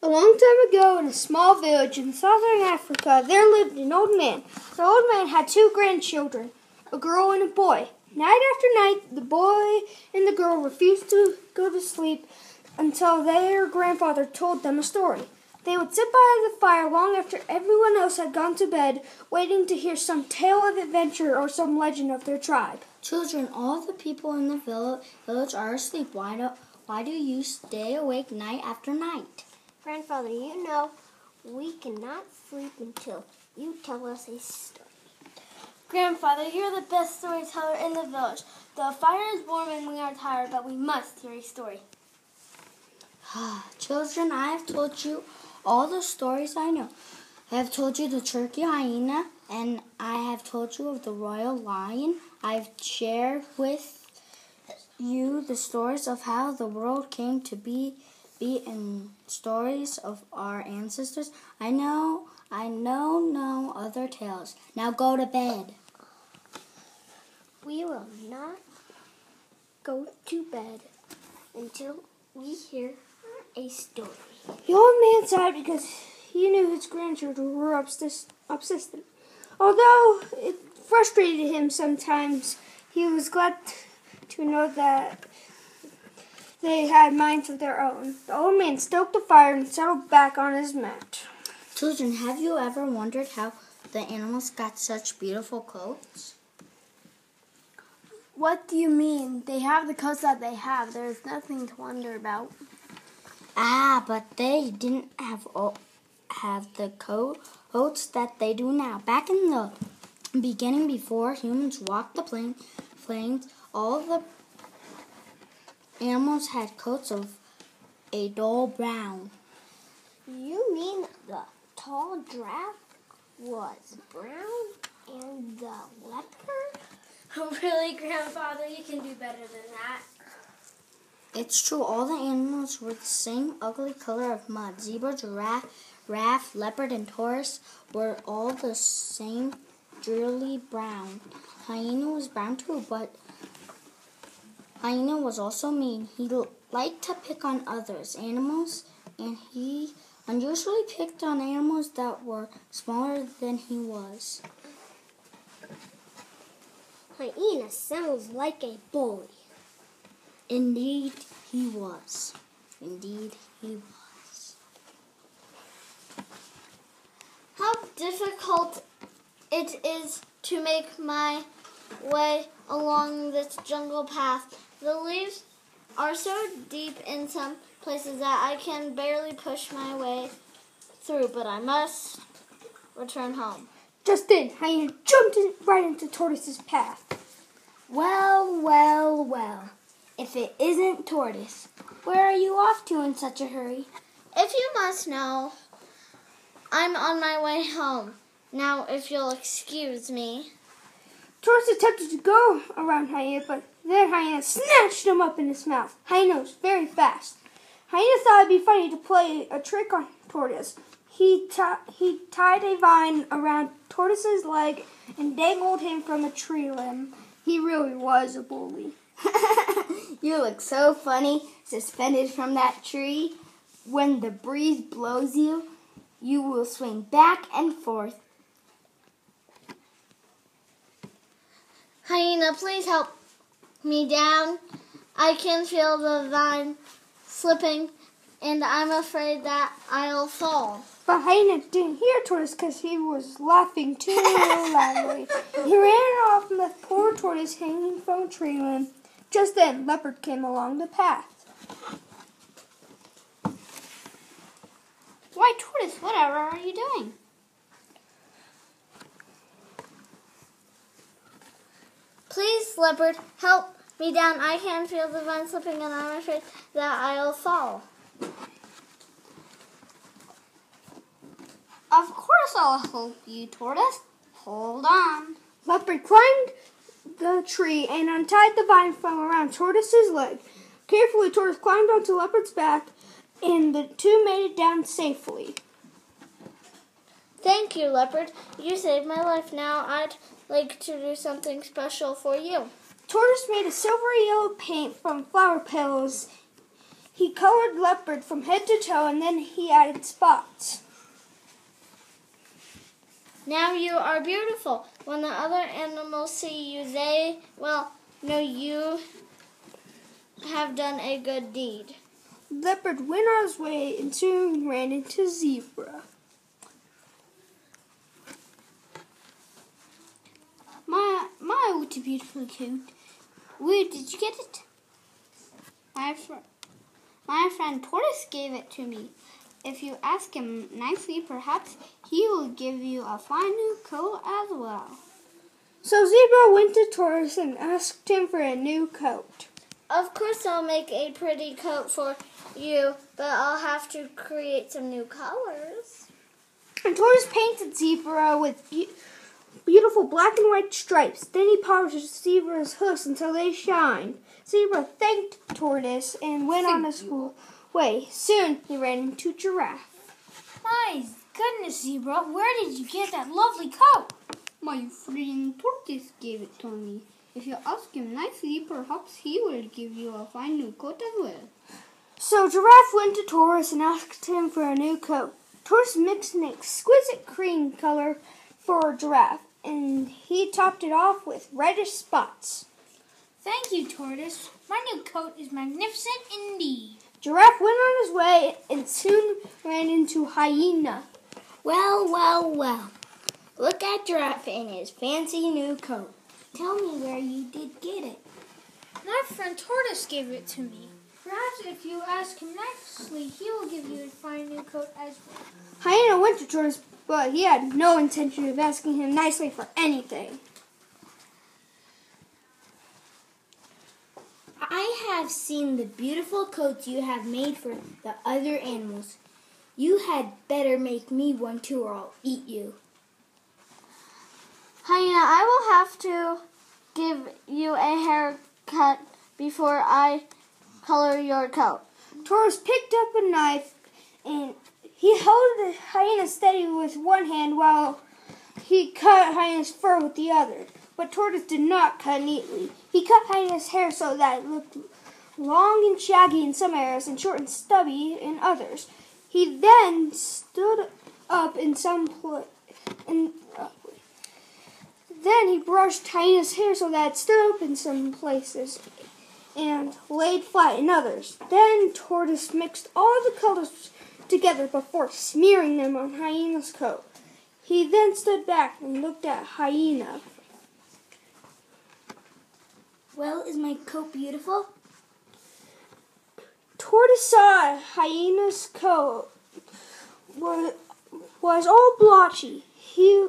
A long time ago, in a small village in southern Africa, there lived an old man. The old man had two grandchildren, a girl and a boy. Night after night, the boy and the girl refused to go to sleep until their grandfather told them a story. They would sit by the fire long after everyone else had gone to bed, waiting to hear some tale of adventure or some legend of their tribe. Children, all the people in the village are asleep. Why do you stay awake night after night? Grandfather, you know we cannot sleep until you tell us a story. Grandfather, you're the best storyteller in the village. The fire is warm and we are tired, but we must hear a story. Children, I have told you all the stories I know. I have told you the turkey hyena, and I have told you of the royal lion. I have shared with you the stories of how the world came to be and stories of our ancestors. I know no other tales. Now go to bed. We will not go to bed until we hear a story. The old man sighed because he knew his grandchildren were obsessed. Although it frustrated him sometimes, he was glad to know that they had minds of their own. The old man stoked the fire and settled back on his mat. Children, have you ever wondered how the animals got such beautiful coats? What do you mean? They have the coats that they have. There's nothing to wonder about. But they didn't have the coats that they do now. Back in the beginning, before humans walked the plains, all the animals had coats of a dull brown. You mean the tall giraffe was brown and the leopard? Oh, really, Grandfather? You can do better than that. It's true, all the animals were the same ugly color of mud. Zebra, giraffe, leopard, and tortoise were all the same dreary brown. Hyena was brown too, but Hyena was also mean. He liked to pick on others' animals, and he unusually picked on animals that were smaller than he was. Hyena sounds like a bully. Indeed, he was. Indeed, he was. How difficult it is to make my way along this jungle path. The leaves are so deep in some places that I can barely push my way through, but I must return home. Just then, Hyena jumped right into Tortoise's path. Well. If it isn't Tortoise, where are you off to in such a hurry? If you must know, I'm on my way home. Now, if you'll excuse me. Tortoise attempted to go around Hyena, but then Hyena snatched him up in his mouth. Hyena was very fast. Hyena thought it'd be funny to play a trick on Tortoise. He tied a vine around Tortoise's leg and dangled him from a tree limb. He really was a bully. You look so funny, suspended from that tree. When the breeze blows you, you will swing back and forth. Hyena, please help me down. I can feel the vine slipping, and I'm afraid that I'll fall. But Hyena didn't hear Tortoise because he was laughing too loudly. He ran off and left poor Tortoise hanging from a tree limb. Just then, Leopard came along the path. Why, Tortoise, whatever are you doing? Please, Leopard, help me down. I can feel the vine slipping and I'm afraid that I'll fall. Of course I'll help you, Tortoise. Hold on. Leopard climbed the tree and untied the vine from around Tortoise's leg. Carefully, Tortoise climbed onto Leopard's back, and the two made it down safely. Thank you, Leopard. You saved my life. Now I'd like to do something special for you. Tortoise made a silvery yellow paint from flower petals He colored Leopard from head to toe, and then he added spots. Now you are beautiful. When the other animals see you, they will know you have done a good deed. Leopard went on his way and soon ran into Zebra. My, what a beautiful coat. Where did you get it? My friend Tortoise gave it to me. If you ask him nicely, perhaps he will give you a fine new coat as well. So Zebra went to Tortoise and asked him for a new coat. Of course I'll make a pretty coat for you, but I'll have to create some new colors. And Tortoise painted Zebra with beautiful black and white stripes. Then he polished Zebra's hoofs until they shined. Zebra thanked Tortoise and went on his way. Soon he ran into Giraffe. My goodness, Zebra, where did you get that lovely coat? My friend Tortoise gave it to me. If you ask him nicely, perhaps he will give you a fine new coat as well. So Giraffe went to Tortoise and asked him for a new coat. Tortoise mixed an exquisite cream color for Giraffe, and he topped it off with reddish spots. Thank you, Tortoise. My new coat is magnificent indeed. Giraffe went on his way and soon ran into Hyena. Well, well, well. Look at Giraffe in his fancy new coat. Tell me where you did get it. My friend Tortoise gave it to me. Perhaps if you ask him nicely, he will give you a fine new coat as well. Hyena went to Tortoise, but he had no intention of asking him nicely for anything. I have seen the beautiful coats you have made for the other animals. You had better make me one too, or I'll eat you. Hyena, I will have to give you a haircut before I color your coat. Tortoise picked up a knife and he held the Hyena steady with one hand while he cut Hyena's fur with the other. But Tortoise did not cut neatly. He cut Hyena's hair so that it looked long and shaggy in some areas and short and stubby in others. He then stood up in some Then he brushed Hyena's hair so that it stood up in some places and laid flat in others. Then Tortoise mixed all the colors together before smearing them on Hyena's coat. He then stood back and looked at Hyena. Well, is my coat beautiful? Tortoise saw Hyena's coat was all blotchy. He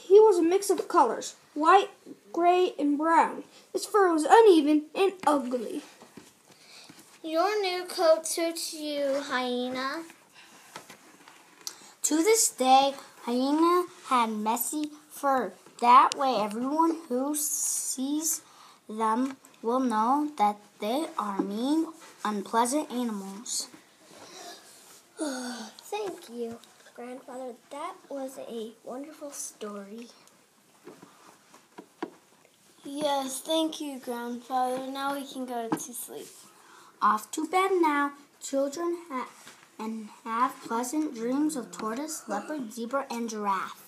was a mix of colors, white, gray, and brown. His fur was uneven and ugly. Your new coat suits you, Hyena. To this day, Hyena had messy fur. That way everyone who sees them will know that they are mean, unpleasant animals. Thank you, Grandfather. That was a wonderful story. Yes, thank you, Grandfather. Now we can go to sleep. Off to bed now, children, and have pleasant dreams of Tortoise, Leopard, Zebra, and Giraffe.